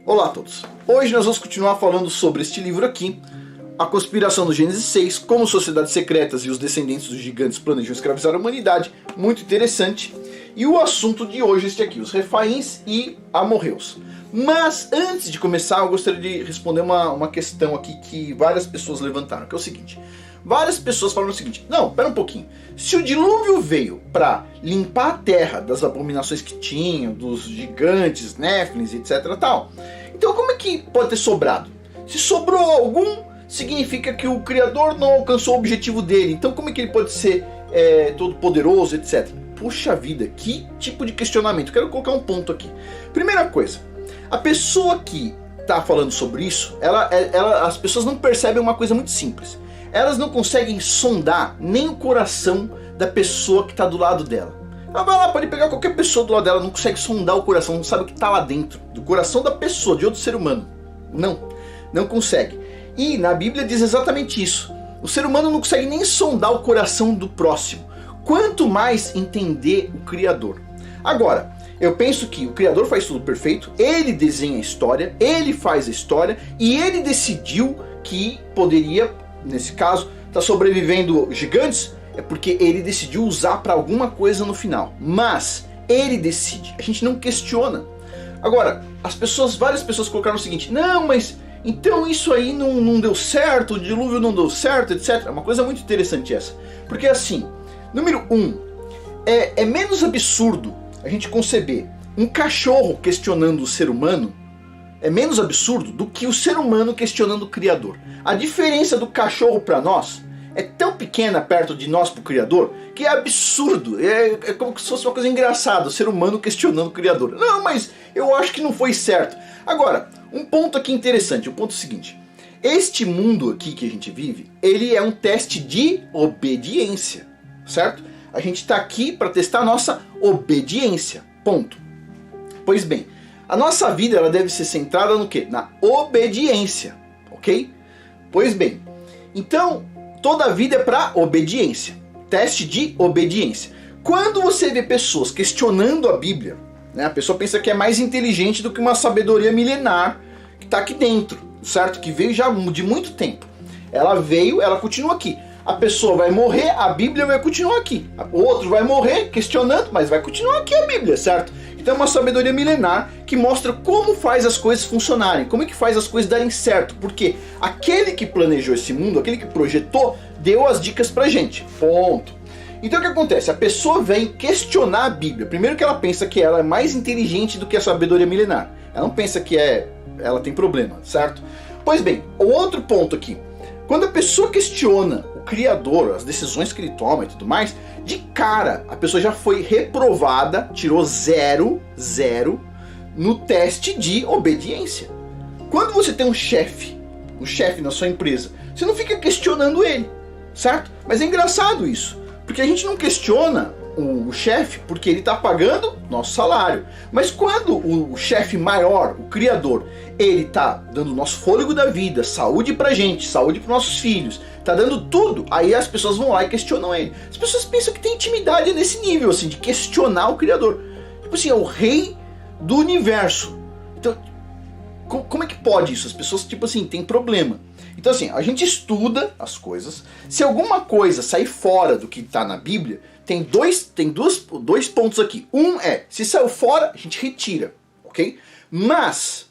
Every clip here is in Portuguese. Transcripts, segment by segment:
Olá a todos! Hoje nós vamos continuar falando sobre este livro aqui, A Conspiração do Gênesis 6, como sociedades secretas e os descendentes dos gigantes planejam escravizar a humanidade, muito interessante. E o assunto de hoje é este aqui, os Refaíns e amorreus. Mas antes de começar eu gostaria de responder uma questão aqui que várias pessoas levantaram, que é o seguinte. Várias pessoas falaram o seguinte: não, pera um pouquinho, se o dilúvio veio para limpar a terra das abominações que tinham, dos gigantes, néfilins, etc tal, então como é que pode ter sobrado? Se sobrou algum, significa que o Criador não alcançou o objetivo dele, então como é que ele pode ser todo poderoso, etc. Puxa vida, que tipo de questionamento. Quero colocar um ponto aqui. Primeira coisa, a pessoa que está falando sobre isso, as pessoas não percebem uma coisa muito simples. Elas não conseguem sondar nem o coração da pessoa que está do lado dela. Ela vai lá, pode pegar qualquer pessoa do lado dela, não consegue sondar o coração, não sabe o que está lá dentro, do coração da pessoa, de outro ser humano. Não consegue. E na Bíblia diz exatamente isso. O ser humano não consegue nem sondar o coração do próximo, quanto mais entender o Criador. Agora, eu penso que o Criador faz tudo perfeito, ele desenha a história, ele faz a história, e ele decidiu que poderia, nesse caso, tá sobrevivendo gigantes, é porque ele decidiu usar para alguma coisa no final. Mas ele decide, a gente não questiona. Agora, várias pessoas colocaram o seguinte: não, mas então isso aí não deu certo, o dilúvio não deu certo, etc. É uma coisa muito interessante essa. Porque assim, número 1, é menos absurdo a gente conceber um cachorro questionando o ser humano, é menos absurdo do que o ser humano questionando o Criador. A diferença do cachorro para nós é tão pequena perto de nós para o Criador que é absurdo. É como se fosse uma coisa engraçada, o ser humano questionando o Criador. Não, mas eu acho que não foi certo. Agora, um ponto aqui interessante, o ponto é o seguinte. Este mundo aqui que a gente vive, ele é um teste de obediência, certo? A gente está aqui para testar a nossa obediência, ponto. Pois bem, a nossa vida ela deve ser centrada no quê? Na obediência, ok? Pois bem, então toda a vida é para obediência, teste de obediência. Quando você vê pessoas questionando a Bíblia, né, a pessoa pensa que é mais inteligente do que uma sabedoria milenar que está aqui dentro, certo? Que veio já de muito tempo. Ela veio, ela continua aqui. A pessoa vai morrer, a Bíblia vai continuar aqui. O outro vai morrer questionando, mas vai continuar aqui a Bíblia, certo? Então é uma sabedoria milenar que mostra como faz as coisas funcionarem, como é que faz as coisas darem certo, porque aquele que planejou esse mundo, aquele que projetou, deu as dicas pra gente, ponto. Então o que acontece? A pessoa vem questionar a Bíblia. Primeiro que ela pensa que ela é mais inteligente do que a sabedoria milenar. Ela não pensa que ela tem problema, certo? Pois bem, o outro ponto aqui. Quando a pessoa questiona o Criador, as decisões que ele toma e tudo mais, de cara a pessoa já foi reprovada, tirou 0 no teste de obediência. Quando você tem um chefe na sua empresa, você não fica questionando ele, certo? Mas é engraçado isso, porque a gente não questiona o chefe porque ele está pagando nosso salário. Mas quando o chefe maior, o Criador, ele está dando o nosso fôlego da vida, saúde pra gente, saúde pros nossos filhos, tá dando tudo, aí as pessoas vão lá e questionam ele. As pessoas pensam que tem intimidade nesse nível, assim, de questionar o Criador. Tipo assim, é o rei do universo. Então, como é que pode isso? As pessoas, tipo assim, tem problema. Então assim, a gente estuda as coisas. Se alguma coisa sair fora do que está na Bíblia, tem dois pontos aqui. Um é, se saiu fora, a gente retira, ok? Mas,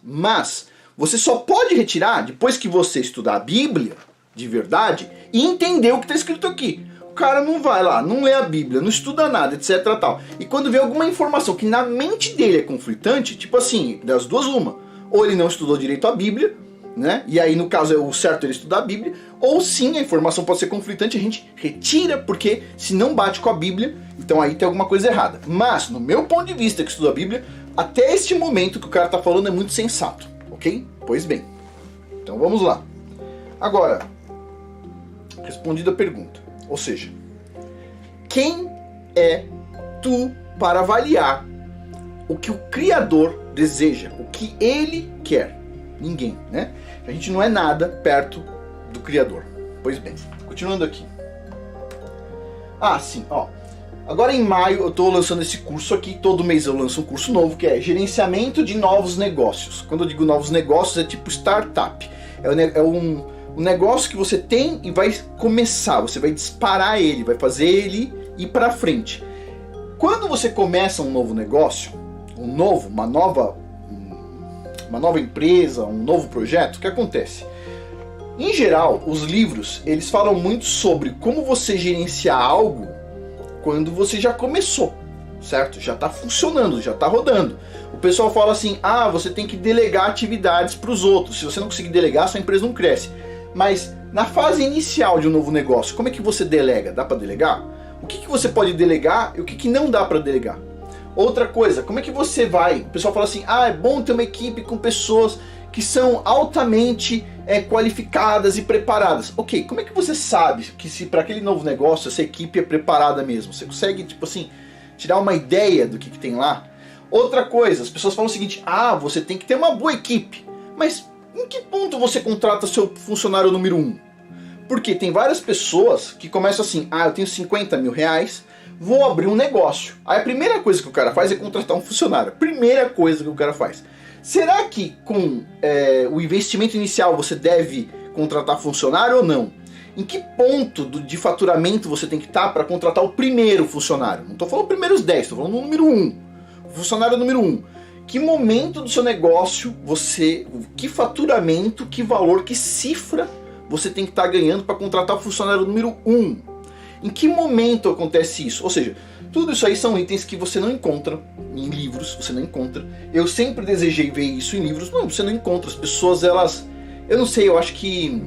você só pode retirar depois que você estudar a Bíblia, de verdade, e entender o que está escrito aqui. O cara não vai lá, não lê a Bíblia, não estuda nada, etc tal. E quando vê alguma informação que na mente dele é conflitante, tipo assim, das duas uma. Ou ele não estudou direito a Bíblia, né? E aí no caso é o certo ele estudar a Bíblia, ou sim a informação pode ser conflitante, a gente retira, porque se não bate com a Bíblia, então aí tem alguma coisa errada. Mas no meu ponto de vista que estudo a Bíblia, até este momento que o cara está falando é muito sensato, ok? Pois bem, então vamos lá. Agora, respondida a pergunta, ou seja, quem é tu para avaliar o que o Criador deseja, o que ele quer? Ninguém, né? A gente não é nada perto do Criador. Pois bem, continuando aqui. Ah, sim, ó. Agora em maio eu estou lançando esse curso aqui, todo mês eu lanço um curso novo, que é Gerenciamento de Novos Negócios. Quando eu digo novos negócios, é tipo startup. É um negócio que você tem e vai começar, você vai disparar ele, vai fazer ele ir para frente. Quando você começa um novo negócio, uma nova empresa, um novo projeto, o que acontece? Em geral, os livros, eles falam muito sobre como você gerenciar algo quando você já começou, certo? Já está funcionando, já está rodando. O pessoal fala assim, você tem que delegar atividades para os outros. Se você não conseguir delegar, sua empresa não cresce. Mas na fase inicial de um novo negócio, como é que você delega? Dá para delegar? O que você pode delegar e o que não dá para delegar? Outra coisa, como é que você vai? O pessoal fala assim, é bom ter uma equipe com pessoas que são altamente qualificadas e preparadas. Ok, como é que você sabe que se para aquele novo negócio essa equipe é preparada mesmo? Você consegue, tipo assim, tirar uma ideia do que tem lá? Outra coisa, as pessoas falam o seguinte, você tem que ter uma boa equipe. Mas em que ponto você contrata seu funcionário número 1? Porque tem várias pessoas que começam assim, eu tenho 50 mil reais, vou abrir um negócio. Aí a primeira coisa que o cara faz é contratar um funcionário. Primeira coisa que o cara faz. Será que com o investimento inicial você deve contratar funcionário ou não? Em que ponto de faturamento você tem que estar para contratar o primeiro funcionário? Não estou falando primeiros 10, estou falando o número 1. O funcionário número 1. Que momento do seu negócio que faturamento, que valor, que cifra você tem que estar ganhando para contratar o funcionário número 1? Em que momento acontece isso? Ou seja, tudo isso aí são itens que você não encontra em livros, você não encontra. Eu sempre desejei ver isso em livros, não, você não encontra. As pessoas, eu não sei, eu acho que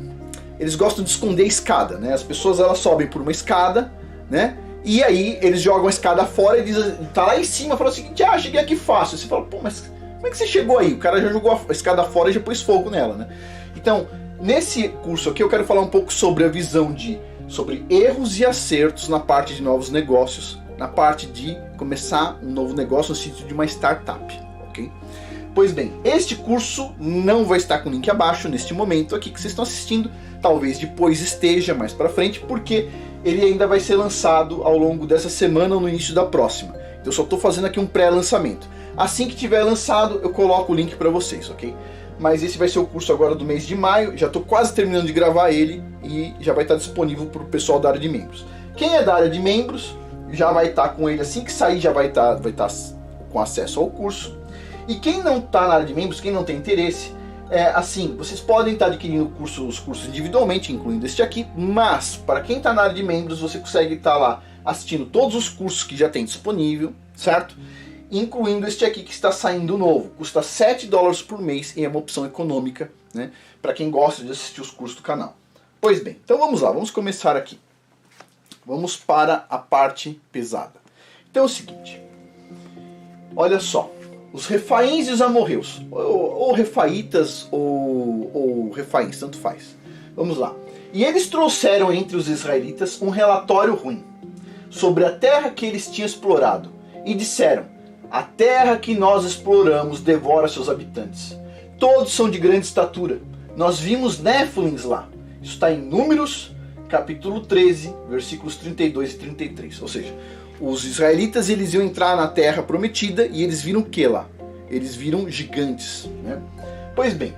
eles gostam de esconder a escada, né? As pessoas, elas sobem por uma escada, né? E aí eles jogam a escada fora e tá lá em cima e fala o seguinte, cheguei aqui fácil. Você fala, mas como é que você chegou aí? O cara já jogou a escada fora e já pôs fogo nela, né? Então, nesse curso aqui eu quero falar um pouco sobre a visão sobre erros e acertos na parte de novos negócios, na parte de começar um novo negócio no sentido de uma startup, ok? Pois bem, este curso não vai estar com o link abaixo neste momento aqui que vocês estão assistindo, talvez depois esteja mais para frente, porque ele ainda vai ser lançado ao longo dessa semana ou no início da próxima. Eu só estou fazendo aqui um pré-lançamento. Assim que tiver lançado, eu coloco o link para vocês, ok? Mas esse vai ser o curso agora do mês de maio, já estou quase terminando de gravar ele e já vai estar disponível para o pessoal da área de membros. Quem é da área de membros já vai estar com ele assim que sair, já vai estar com acesso ao curso. E quem não está na área de membros, quem não tem interesse, vocês podem estar adquirindo os cursos individualmente, incluindo este aqui, mas para quem está na área de membros, você consegue estar lá assistindo todos os cursos que já tem disponível, certo? Incluindo este aqui que está saindo novo. Custa $7 por mês e é uma opção econômica, né, para quem gosta de assistir os cursos do canal. Pois bem, então vamos lá, vamos começar aqui. Vamos para a parte pesada. Então é o seguinte, olha só, os refaíns e os amorreus, ou refaítas ou refaíns, tanto faz. Vamos lá. E eles trouxeram entre os israelitas um relatório ruim sobre a terra que eles tinham explorado e disseram: a terra que nós exploramos devora seus habitantes. Todos são de grande estatura. Nós vimos Néfilins lá. Isso está em Números, capítulo 13, versículos 32 e 33. Ou seja, os israelitas eles iam entrar na terra prometida e eles viram o que lá? Eles viram gigantes, né? Pois bem,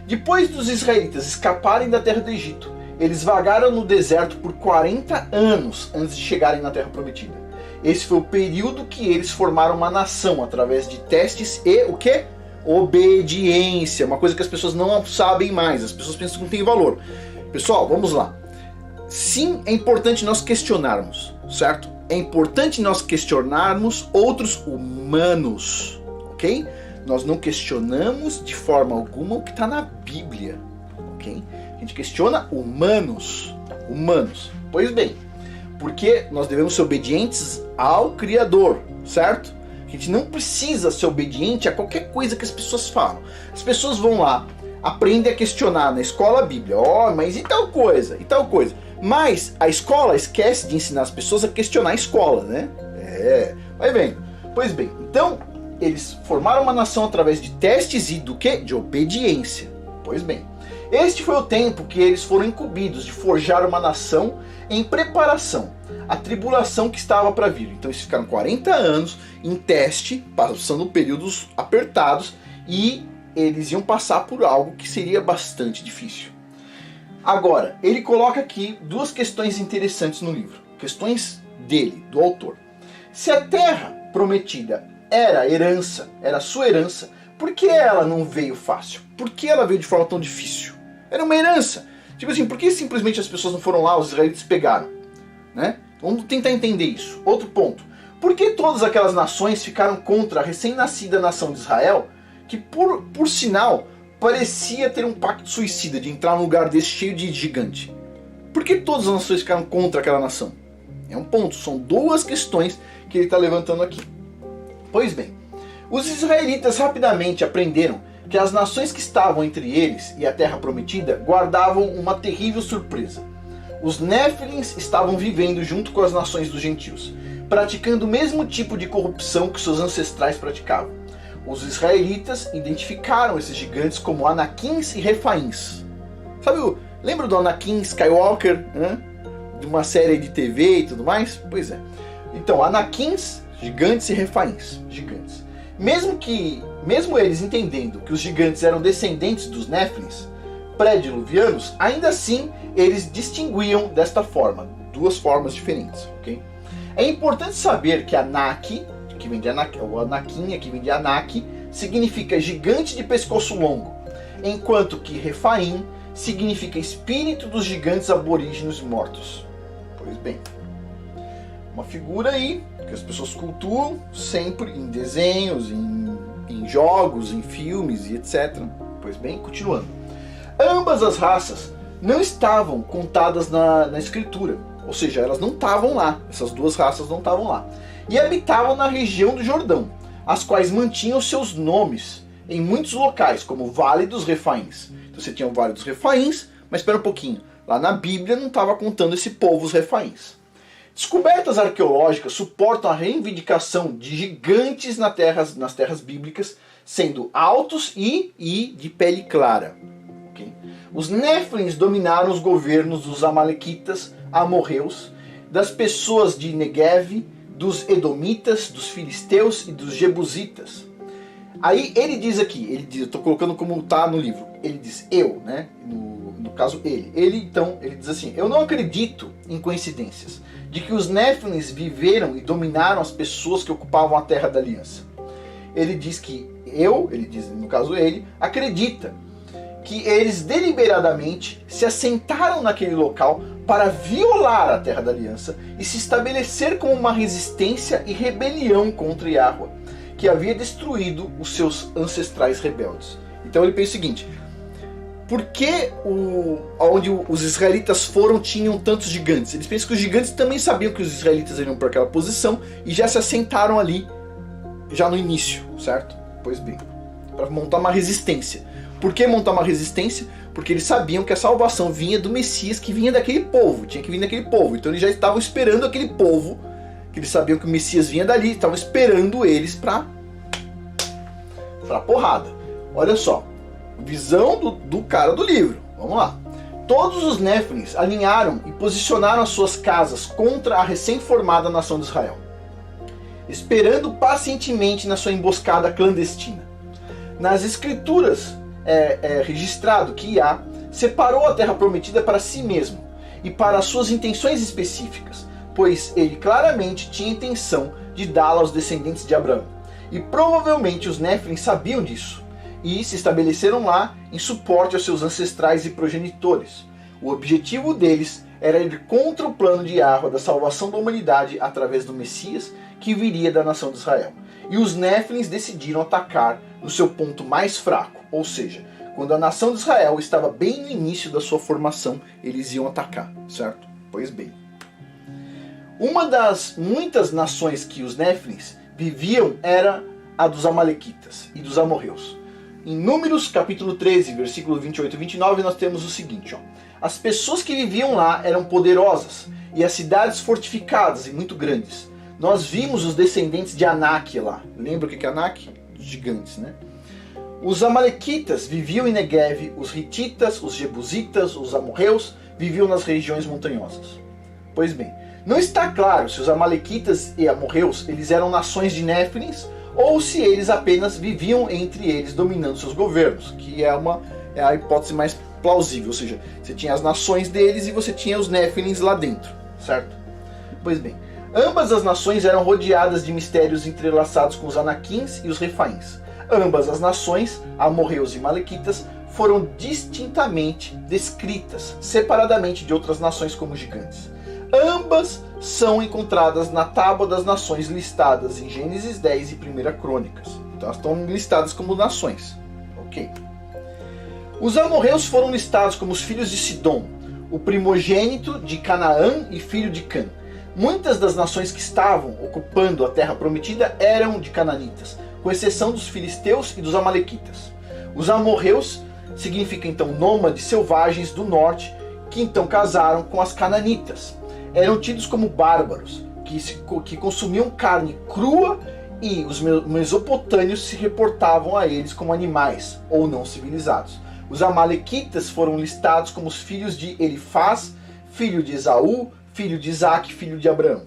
depois dos israelitas escaparem da terra do Egito, eles vagaram no deserto por 40 anos antes de chegarem na terra prometida. Esse foi o período que eles formaram uma nação através de testes e o quê? Obediência. Uma coisa que as pessoas não sabem mais. As pessoas pensam que não tem valor. Pessoal, vamos lá. Sim, é importante nós questionarmos, certo? É importante nós questionarmos outros humanos, ok? Nós não questionamos de forma alguma o que está na Bíblia, ok? A gente questiona humanos. Pois bem, porque nós devemos ser obedientes ao Criador, certo? A gente não precisa ser obediente a qualquer coisa que as pessoas falam. As pessoas vão lá, aprendem a questionar na escola a Bíblia. Mas e tal coisa? E tal coisa? Mas a escola esquece de ensinar as pessoas a questionar a escola, né? Vai vendo. Pois bem, então eles formaram uma nação através de testes e do quê? De obediência. Pois bem, Este foi o tempo que eles foram incumbidos de forjar uma nação em preparação à tribulação que estava para vir. Então eles ficaram 40 anos em teste, passando períodos apertados, e eles iam passar por algo que seria bastante difícil. Agora, ele coloca aqui duas questões interessantes no livro. Questões dele, do autor. Se a terra prometida era herança, era sua herança, por que ela não veio fácil? Por que ela veio de forma tão difícil? Era uma herança. Tipo assim, por que simplesmente as pessoas não foram lá, os israelitas pegaram? Né? Vamos tentar entender isso. Outro ponto. Por que todas aquelas nações ficaram contra a recém-nascida nação de Israel, que por sinal parecia ter um pacto suicida de entrar num lugar desse cheio de gigante? Por que todas as nações ficaram contra aquela nação? É um ponto, são duas questões que ele está levantando aqui. Pois bem, os israelitas rapidamente aprenderam que as nações que estavam entre eles e a terra prometida guardavam uma terrível surpresa. Os Néfilins estavam vivendo junto com as nações dos gentios, praticando o mesmo tipo de corrupção que seus ancestrais praticavam. Os israelitas identificaram esses gigantes como Anaquins e Refaíns. Sabe, lembra do Anakin Skywalker, né? De uma série de TV e tudo mais? Pois é. Então, Anaquins, gigantes, e Refaíns, gigantes. Mesmo eles entendendo que os gigantes eram descendentes dos Néfilins pré-diluvianos, ainda assim eles distinguiam desta forma, duas formas diferentes, ok? É importante saber que Anak, que vem de Anak, o Anakin, que vem de Anak, significa gigante de pescoço longo, enquanto que Refaim significa espírito dos gigantes aborígenes mortos. Pois bem, uma figura aí que as pessoas cultuam sempre em desenhos, em jogos, em filmes e etc. Pois bem, continuando. Ambas as raças não estavam contadas na escritura, ou seja, elas não estavam lá, essas duas raças não estavam lá, e habitavam na região do Jordão, as quais mantinham seus nomes em muitos locais, como Vale dos Refaíns. Então você tinha o Vale dos Refaíns, mas espera um pouquinho, lá na Bíblia não estava contando esse povo, os Refaíns. Descobertas arqueológicas suportam a reivindicação de gigantes nas terras bíblicas, sendo altos e de pele clara. Okay? Os Néfilins dominaram os governos dos amalequitas, amorreus, das pessoas de Negev, dos edomitas, dos filisteus e dos jebusitas. Aí ele diz aqui, eu estou colocando como está no livro, ele diz eu, né? No caso ele diz assim: eu não acredito em coincidências de que os Néfilins viveram e dominaram as pessoas que ocupavam a terra da aliança. Ele diz que ele acredita que eles deliberadamente se assentaram naquele local para violar a terra da aliança e se estabelecer como uma resistência e rebelião contra Yahweh, que havia destruído os seus ancestrais rebeldes. Então ele pensa o seguinte: por que onde os israelitas foram tinham tantos gigantes? Eles pensam que os gigantes também sabiam que os israelitas iriam para aquela posição e já se assentaram ali, já no início, certo? Pois bem, para montar uma resistência. Por que montar uma resistência? Porque eles sabiam que a salvação vinha do Messias, que vinha daquele povo, tinha que vir daquele povo. Então eles já estavam esperando aquele povo, que eles sabiam que o Messias vinha dali, estavam esperando eles para porrada. Olha só, visão do cara do livro. Vamos lá. Todos os Néfilins alinharam e posicionaram as suas casas contra a recém-formada nação de Israel, esperando pacientemente na sua emboscada clandestina. Nas escrituras é registrado que Yah separou a terra prometida para si mesmo e para suas intenções específicas, pois ele claramente tinha intenção de dá-la aos descendentes de Abraão. E provavelmente os Néfilins sabiam disso e se estabeleceram lá em suporte aos seus ancestrais e progenitores. O objetivo deles era ir contra o plano de Yahweh da salvação da humanidade através do Messias que viria da nação de Israel. E os Néfilins decidiram atacar no seu ponto mais fraco, ou seja, quando a nação de Israel estava bem no início da sua formação, eles iam atacar, certo? Pois bem. Uma das muitas nações que os Néfilins viviam era a dos amalequitas e dos amorreus. Em Números capítulo 13, versículo 28 e 29, nós temos o seguinte: as pessoas que viviam lá eram poderosas e as cidades fortificadas e muito grandes. Nós vimos os descendentes de Anak lá. Lembra o que é Anak? Gigantes, né? Os amalequitas viviam em Negev, os hititas, os jebusitas, os amorreus viviam nas regiões montanhosas. Pois bem, não está claro se os amalequitas e amorreus eles eram nações de néfilins ou se eles apenas viviam entre eles dominando seus governos, que é a hipótese mais plausível, ou seja, você tinha as nações deles e você tinha os néfilins lá dentro, certo? Pois bem, ambas as nações eram rodeadas de mistérios entrelaçados com os anaquins e os refaíns. Ambas as nações, amorreus e malequitas, foram distintamente descritas, separadamente de outras nações como gigantes. Ambas são encontradas na Tábua das Nações listadas em Gênesis 10 e 1 Crônicas. Então elas estão listadas como nações. Ok. Os amorreus foram listados como os filhos de Sidom, o primogênito de Canaã e filho de Cã. Muitas das nações que estavam ocupando a terra prometida eram de cananitas, com exceção dos filisteus e dos amalequitas. Os amorreus significam então nômades selvagens do norte, que então casaram com as cananitas. Eram tidos como bárbaros, que consumiam carne crua, e os mesopotâmios se reportavam a eles como animais, ou não civilizados. Os amalequitas foram listados como os filhos de Elifaz, filho de Esaú, filho de Isaac, filho de Abraão.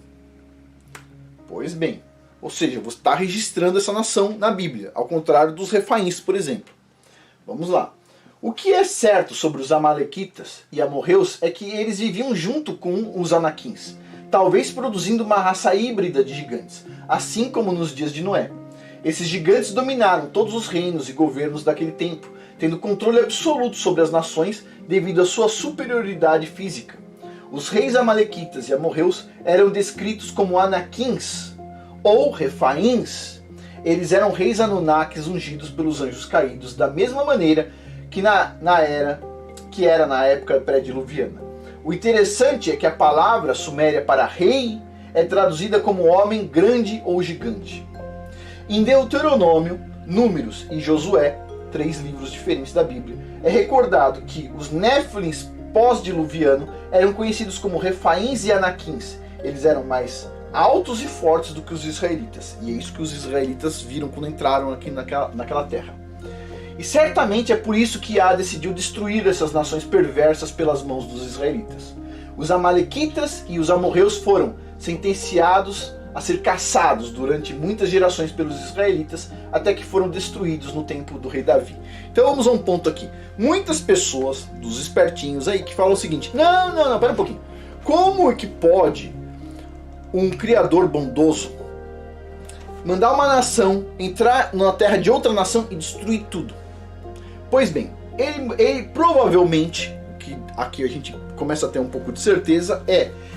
Pois bem, ou seja, você está registrando essa nação na Bíblia, ao contrário dos refaíns, por exemplo. Vamos lá. O que é certo sobre os amalequitas e amorreus é que eles viviam junto com os anaquins, talvez produzindo uma raça híbrida de gigantes, assim como nos dias de Noé. Esses gigantes dominaram todos os reinos e governos daquele tempo, tendo controle absoluto sobre as nações devido à sua superioridade física. Os reis amalequitas e amorreus eram descritos como anaquins ou refaíns. Eles eram reis anunnakis ungidos pelos anjos caídos, da mesma maneira que era na época pré-diluviana. O interessante é que a palavra suméria para rei é traduzida como homem grande ou gigante. Em Deuteronômio, Números e Josué, 3 livros diferentes da Bíblia, é recordado que os néfilins pós-diluviano eram conhecidos como refaíns e anaquins. Eles eram mais altos e fortes do que os israelitas. E é isso que os israelitas viram quando entraram aqui naquela terra. E certamente é por isso que Yah decidiu destruir essas nações perversas pelas mãos dos israelitas. Os amalequitas e os amorreus foram sentenciados a ser caçados durante muitas gerações pelos israelitas, até que foram destruídos no tempo do rei Davi. Então vamos a um ponto aqui. Muitas pessoas, dos espertinhos aí, que falam o seguinte: não, pera um pouquinho. Como é que pode um criador bondoso mandar uma nação entrar na terra de outra nação e destruir tudo? Pois bem, ele provavelmente, que aqui a gente começa a ter um pouco de certeza,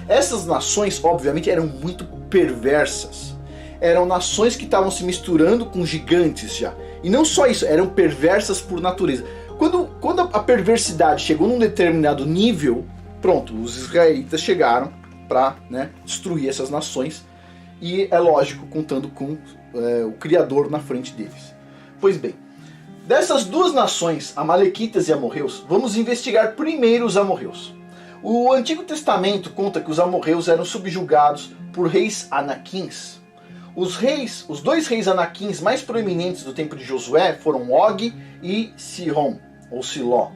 essas nações obviamente eram muito perversas. Eram nações que estavam se misturando com gigantes já. E não só isso, eram perversas por natureza. Quando a perversidade chegou num determinado nível, pronto, os israelitas chegaram para destruir essas nações. E é lógico, contando com o Criador na frente deles. Pois bem, dessas duas nações, amalequitas e amorreus, vamos investigar primeiro os amorreus. O Antigo Testamento conta que os amorreus eram subjugados por reis anaquins. Os dois reis anaquins mais proeminentes do tempo de Josué foram Og e Sihon, ou Siló.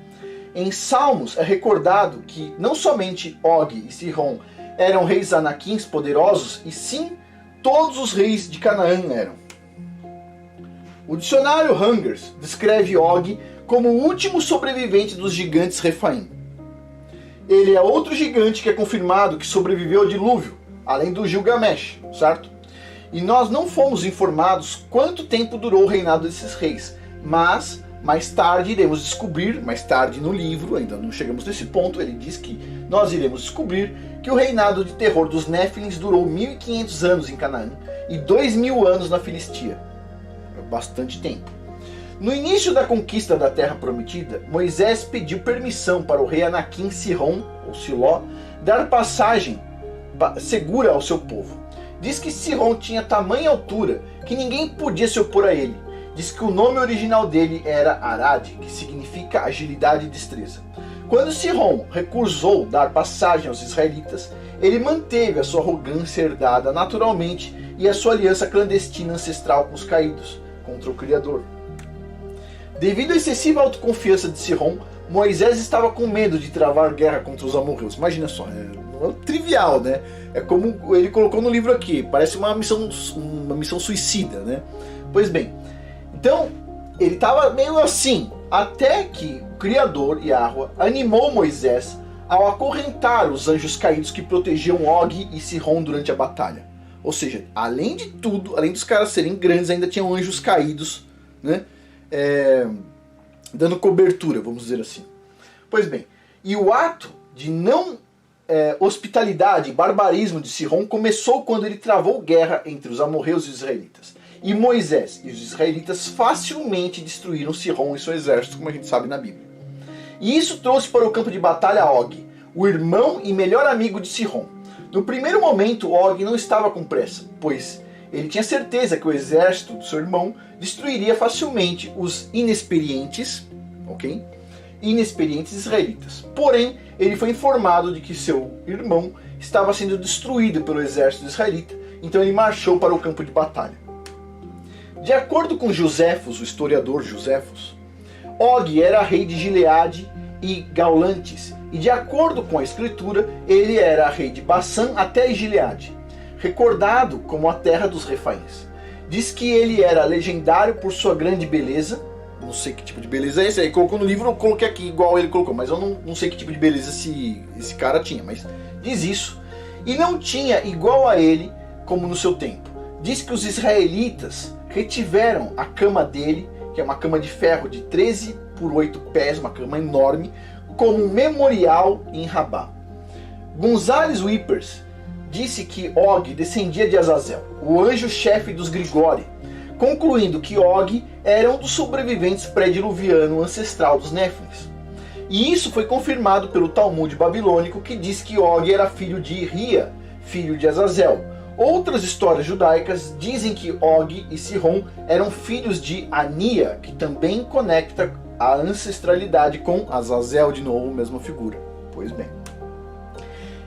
Em Salmos é recordado que não somente Og e Sihon eram reis anaquins poderosos, e sim todos os reis de Canaã eram. O dicionário Hungers descreve Og como o último sobrevivente dos gigantes Refaim. Ele é outro gigante que é confirmado que sobreviveu ao dilúvio, além do Gilgamesh, certo? E nós não fomos informados quanto tempo durou o reinado desses reis, mas mais tarde iremos descobrir, mais tarde no livro, ainda não chegamos nesse ponto, ele diz que nós iremos descobrir que o reinado de terror dos Néfilins durou 1500 anos em Canaã e 2000 anos na Filistia. Bastante tempo. No início da conquista da Terra Prometida, Moisés pediu permissão para o rei Anaquim Sihon, ou Siló, dar passagem segura ao seu povo. Diz que Sihon tinha tamanha altura que ninguém podia se opor a ele. Diz que o nome original dele era Arad, que significa agilidade e destreza. Quando Sihon recusou dar passagem aos israelitas, ele manteve a sua arrogância herdada naturalmente e a sua aliança clandestina ancestral com os caídos, contra o Criador. Devido à excessiva autoconfiança de Sihon, Moisés estava com medo de travar guerra contra os amorreus. Imagina só, não é trivial, né? É como ele colocou no livro aqui, parece uma missão suicida, né? Pois bem, então ele estava meio assim, até que o Criador, Yahweh, animou Moisés ao acorrentar os anjos caídos que protegiam Og e Sihon durante a batalha. Ou seja, além de tudo, além dos caras serem grandes, ainda tinham anjos caídos, né? Dando cobertura, vamos dizer assim. Pois bem, e o ato de não hospitalidade e barbarismo de Sihon começou quando ele travou guerra entre os amorreus e os israelitas. E Moisés e os israelitas facilmente destruíram Sihon e seu exército, como a gente sabe na Bíblia. E isso trouxe para o campo de batalha Og, o irmão e melhor amigo de Sihon. No primeiro momento, Og não estava com pressa, pois ele tinha certeza que o exército do seu irmão destruiria facilmente os inexperientes israelitas. Porém, ele foi informado de que seu irmão estava sendo destruído pelo exército israelita, então ele marchou para o campo de batalha. De acordo com Josefos, o historiador Josefos, Og era rei de Gileade e Gaulantes, e de acordo com a escritura, ele era rei de Bassã até Gileade, recordado como a terra dos Refaíns. Diz que ele era legendário por sua grande beleza, não sei que tipo de beleza é esse, aí colocou no livro, eu coloquei aqui igual ele colocou, mas eu não sei que tipo de beleza esse cara tinha, mas diz isso. E não tinha igual a ele como no seu tempo. Diz que os israelitas retiveram a cama dele, que é uma cama de ferro de 13 por 8 pés, uma cama enorme, como um memorial em Rabá. Gonzales Whippers disse que Og descendia de Azazel, o anjo-chefe dos Grigori, concluindo que Og era um dos sobreviventes pré-diluviano ancestral dos Néfilins. E isso foi confirmado pelo Talmud babilônico, que diz que Og era filho de Ria, filho de Azazel. Outras histórias judaicas dizem que Og e Sihon eram filhos de Ania, que também conecta a ancestralidade com Azazel, de novo, mesma figura. Pois bem.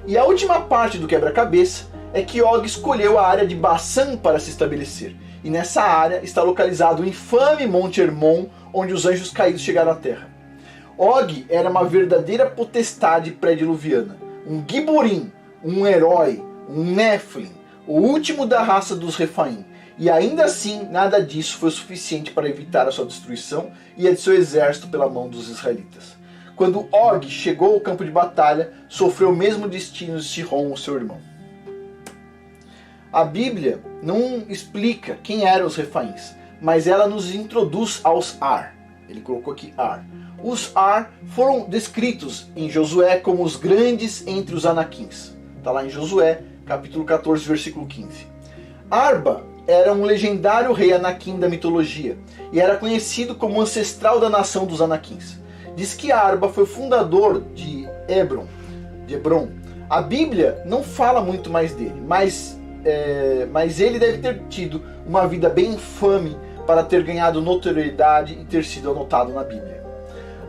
E a última parte do quebra-cabeça é que Og escolheu a área de Bassã para se estabelecer. E nessa área está localizado o infame Monte Hermon, onde os anjos caídos chegaram à Terra. Og era uma verdadeira potestade pré-diluviana, um Giborim, um herói, um Nephilim, o último da raça dos Refaim. E ainda assim, nada disso foi suficiente para evitar a sua destruição e a de seu exército pela mão dos israelitas. Quando Og chegou ao campo de batalha, sofreu o mesmo destino de Sihon, seu irmão. A Bíblia não explica quem eram os Refaíns, mas ela nos introduz aos Ar. Ele colocou aqui Ar. Os Ar foram descritos em Josué como os grandes entre os Anaquins. Está lá em Josué, capítulo 14, versículo 15. Arba era um legendário rei Anaquim da mitologia e era conhecido como ancestral da nação dos Anaquins. Diz que Arba foi o fundador de Hebron. A Bíblia não fala muito mais dele, mas ele deve ter tido uma vida bem infame para ter ganhado notoriedade e ter sido anotado na Bíblia.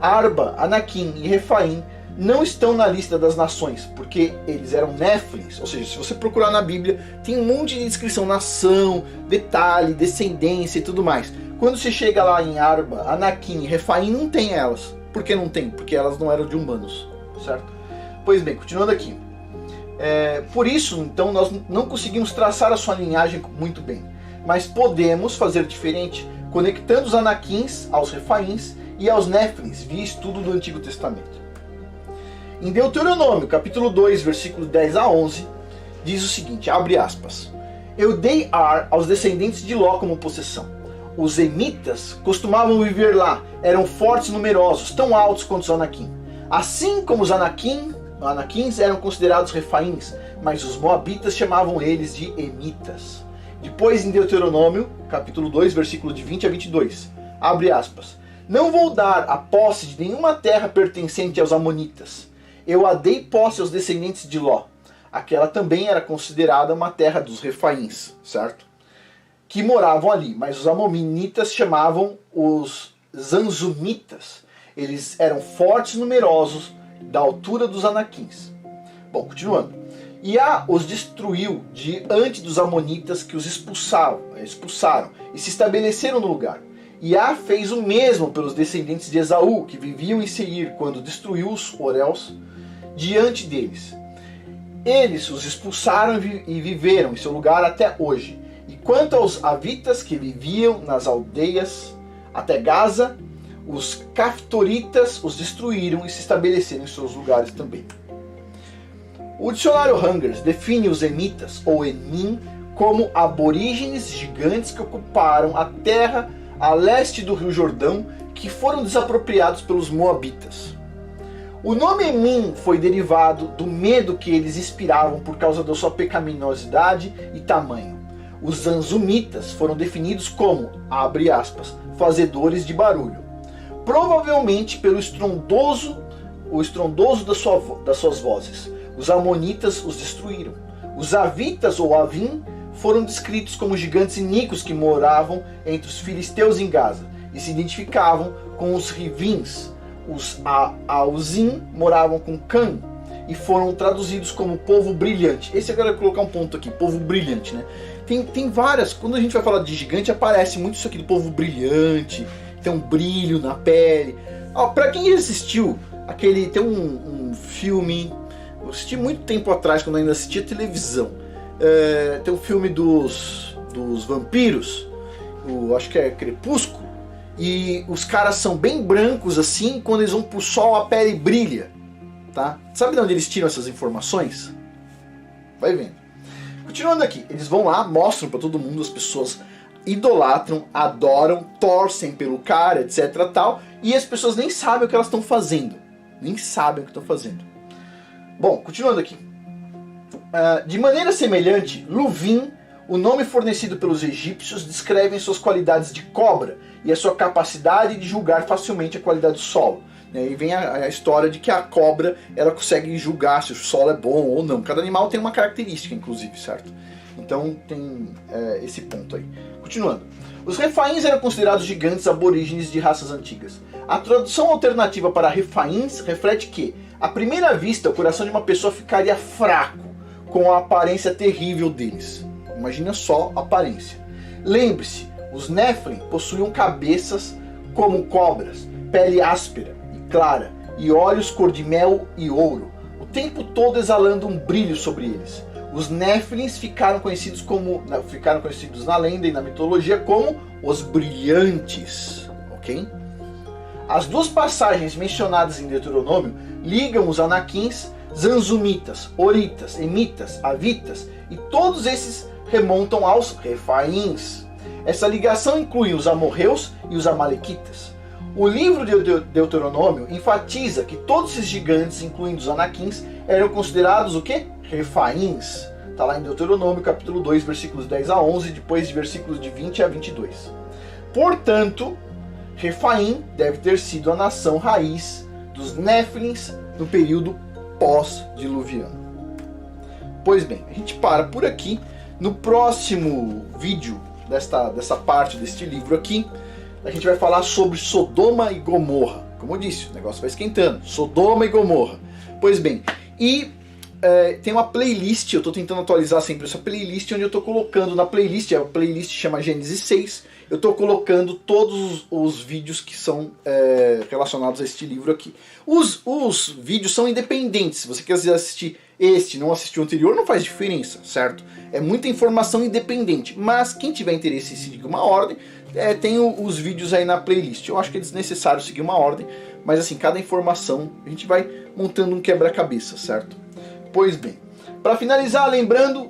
Arba, Anaquim e Refaim não estão na lista das nações, porque eles eram Néfilins, ou seja, se você procurar na Bíblia, tem um monte de descrição, nação, detalhe, descendência e tudo mais. Quando você chega lá em Arba, Anaquim e Refaim, não tem elas. Por que não tem? Porque elas não eram de humanos, certo? Pois bem, continuando aqui. Por isso, então, nós não conseguimos traçar a sua linhagem muito bem, mas podemos fazer diferente, conectando os Anaquins aos Refaíns e aos Néfilins, via estudo do Antigo Testamento. Em Deuteronômio, capítulo 2, versículos 10 a 11, diz o seguinte, abre aspas, eu dei Ar aos descendentes de Ló como possessão. Os emitas costumavam viver lá, eram fortes e numerosos, tão altos quanto os Anaquim. Assim como os Anaquins eram considerados Refaíns, mas os Moabitas chamavam eles de Emitas. Depois em Deuteronômio, capítulo 2, versículo de 20 a 22, abre aspas, não vou dar a posse de nenhuma terra pertencente aos Amonitas. Eu a dei posse aos descendentes de Ló. Aquela também era considerada uma terra dos Refaíns, certo? Que moravam ali, mas os Amonitas chamavam os Zanzumitas. Eles eram fortes e numerosos, da altura dos Anaquins. Bom, continuando. Iá os destruiu diante dos Amonitas que os expulsaram e se estabeleceram no lugar. Yah fez o mesmo pelos descendentes de Esaú, que viviam em Seir, quando destruiu os Horeus diante deles. Eles os expulsaram e viveram em seu lugar até hoje. E quanto aos Avitas que viviam nas aldeias até Gaza, os Caftoritas os destruíram e se estabeleceram em seus lugares também. O dicionário Hungers define os Emitas, ou Enim, como aborígenes gigantes que ocuparam a terra a leste do Rio Jordão, que foram desapropriados pelos Moabitas. O nome Emim foi derivado do medo que eles inspiravam por causa da sua pecaminosidade e tamanho. Os Zanzumitas foram definidos como, abre aspas, fazedores de barulho, provavelmente pelo estrondoso das suas vozes. Os Amonitas os destruíram. Os Avitas ou Avim foram descritos como gigantes iníquos que moravam entre os filisteus em Gaza e se identificavam com os Rivins. Os Auzim moravam com Cã e foram traduzidos como povo brilhante. Esse eu quero colocar um ponto aqui, povo brilhante, né? Tem várias, quando a gente vai falar de gigante, aparece muito isso aqui do povo brilhante, tem um brilho na pele. Pra quem assistiu, tem um filme, eu assisti muito tempo atrás, quando ainda assistia televisão, tem um filme dos vampiros, acho que é Crepúsculo, e os caras são bem brancos assim, quando eles vão pro sol a pele brilha, tá? Sabe de onde eles tiram essas informações? Vai vendo. Continuando aqui, eles vão lá, mostram pra todo mundo, as pessoas idolatram, adoram, torcem pelo cara, etc tal, e as pessoas nem sabem o que elas estão fazendo. Nem sabem o que estão fazendo. Bom, continuando aqui. De maneira semelhante, Luvim, o nome fornecido pelos egípcios, descreve suas qualidades de cobra e a sua capacidade de julgar facilmente a qualidade do solo. E vem a história de que a cobra ela consegue julgar se o solo é bom ou não. Cada animal tem uma característica, inclusive, certo? Então tem esse ponto aí. Continuando. Os Refaíns eram considerados gigantes aborígenes de raças antigas. A tradução alternativa para Refaíns reflete que, à primeira vista, o coração de uma pessoa ficaria fraco com a aparência terrível deles. Imagina só a aparência. Lembre-se, os Nephilim possuíam cabeças como cobras, pele áspera e clara, e olhos cor de mel e ouro, o tempo todo exalando um brilho sobre eles. Os Néfilins ficaram conhecidos na lenda e na mitologia como os brilhantes, ok? As duas passagens mencionadas em Deuteronômio ligam os Anaquins, Zanzumitas, Oritas, Emitas, Avitas, e todos esses remontam aos Refaíns. Essa ligação inclui os amorreus e os amalequitas. O livro de Deuteronômio enfatiza que todos esses gigantes, incluindo os Anaquins, eram considerados o quê? Refaíns. Está lá em Deuteronômio, capítulo 2, versículos 10 a 11, depois de versículos de 20 a 22. Portanto, Refaim deve ter sido a nação raiz dos Néfilins no período pós-diluviano. Pois bem, a gente para por aqui. No próximo vídeo dessa parte deste livro aqui, a gente vai falar sobre Sodoma e Gomorra. Como eu disse, o negócio vai esquentando. Sodoma e Gomorra. Pois bem, e tem uma playlist, eu estou tentando atualizar sempre essa playlist, onde eu estou colocando na playlist, a playlist chama Gênesis 6, eu estou colocando todos os vídeos que são relacionados a este livro aqui. Os vídeos são independentes, se você quiser assistir não assistir o anterior, não faz diferença, certo? É muita informação independente, mas quem tiver interesse em seguir uma ordem, tem os vídeos aí na playlist. Eu acho que é desnecessário seguir uma ordem, mas assim, cada informação a gente vai montando um quebra-cabeça, certo? Pois bem, para finalizar, lembrando,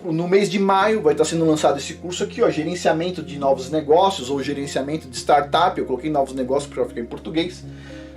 no mês de maio vai estar sendo lançado esse curso aqui, ó, gerenciamento de novos negócios ou gerenciamento de startup. Eu coloquei novos negócios para ficar em português.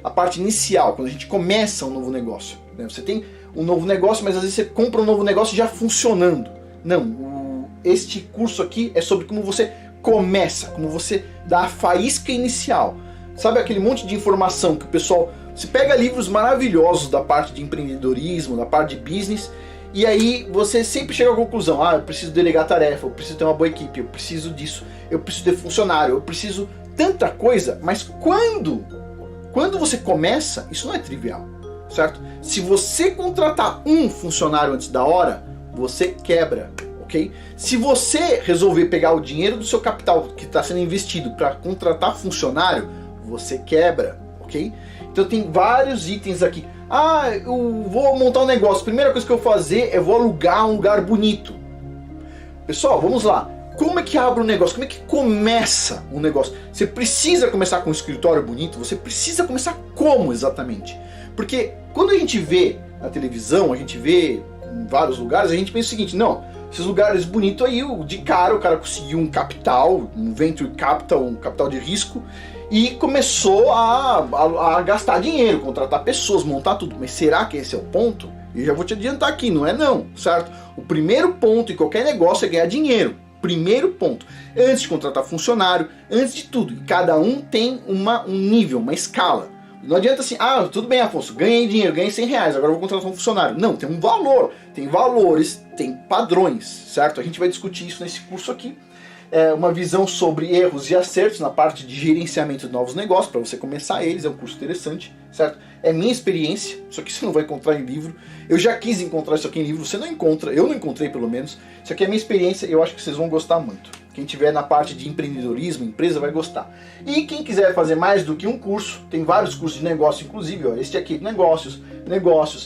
A parte inicial, quando a gente começa um novo negócio, né? Você tem um novo negócio, mas às vezes você compra um novo negócio já funcionando. Não, este curso aqui é sobre como você começa, como você dá a faísca inicial. Sabe aquele monte de informação que o pessoal... Você pega livros maravilhosos da parte de empreendedorismo, da parte de business, e aí você sempre chega à conclusão, eu preciso delegar tarefa, eu preciso ter uma boa equipe, eu preciso disso, eu preciso ter funcionário, eu preciso tanta coisa, mas quando você começa, isso não é trivial, certo? Se você contratar um funcionário antes da hora, você quebra, ok? ok? Se você resolver pegar o dinheiro do seu capital que está sendo investido para contratar funcionário, você quebra, ok? Então tem vários itens aqui. Ah, eu vou montar um negócio. Primeira coisa que eu vou fazer é vou alugar um lugar bonito. Pessoal, vamos lá. Como é que abre um negócio? Como é que começa um negócio? Você precisa começar com um escritório bonito? Você precisa começar como exatamente? Porque quando a gente vê na televisão, a gente vê em vários lugares, a gente pensa o seguinte, não, esses lugares bonitos aí, de cara o cara conseguiu um capital, um venture capital, um capital de risco, e começou a gastar dinheiro, contratar pessoas, montar tudo. Mas será que esse é o ponto? Eu já vou te adiantar aqui, não é não, certo? O primeiro ponto em qualquer negócio é ganhar dinheiro. Primeiro ponto. Antes de contratar funcionário, antes de tudo. E cada um tem um nível, uma escala. Não adianta assim, ah, tudo bem, Afonso, ganhei dinheiro, ganhei 100 reais, agora eu vou contratar um funcionário. Não, tem um valor, tem valores, tem padrões, certo? A gente vai discutir isso nesse curso aqui. Uma visão sobre erros e acertos na parte de gerenciamento de novos negócios, para você começar eles, é um curso interessante, certo? É minha experiência, isso aqui você não vai encontrar em livro. Eu já quis encontrar isso aqui em livro, você não encontra, eu não encontrei pelo menos. Isso aqui é minha experiência e eu acho que vocês vão gostar muito. Quem tiver na parte de empreendedorismo, empresa, vai gostar. E quem quiser fazer mais do que um curso, tem vários cursos de negócio, inclusive, ó, este aqui de negócios,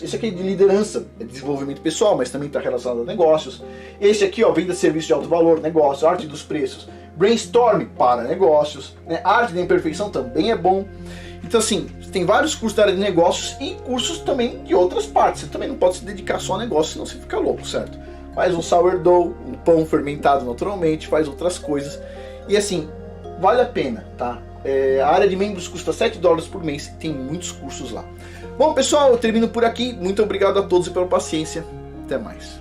esse aqui de liderança, é desenvolvimento pessoal, mas também está relacionado a negócios. Esse aqui, ó, venda de serviço de alto valor, negócio, arte dos preços, brainstorm para negócios, né? Arte da imperfeição também é bom. Então assim, tem vários cursos da área de negócios e cursos também de outras partes. Você também não pode se dedicar só a negócio, senão você fica louco, certo? Faz um sourdough, um pão fermentado naturalmente, faz outras coisas. E assim, vale a pena, tá? A área de membros custa $7 por mês, tem muitos cursos lá. Bom, pessoal, eu termino por aqui. Muito obrigado a todos pela paciência. Até mais.